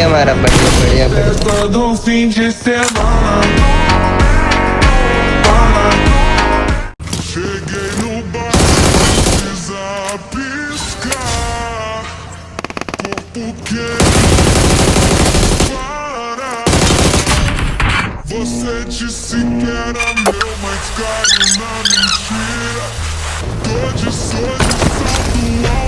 बढ़िया É todo fim de semana. Cheguei no bar, precisa piscar. Corpo quente, para. Você disse que era meu, mas caiu na mentira. Tô de salto alto.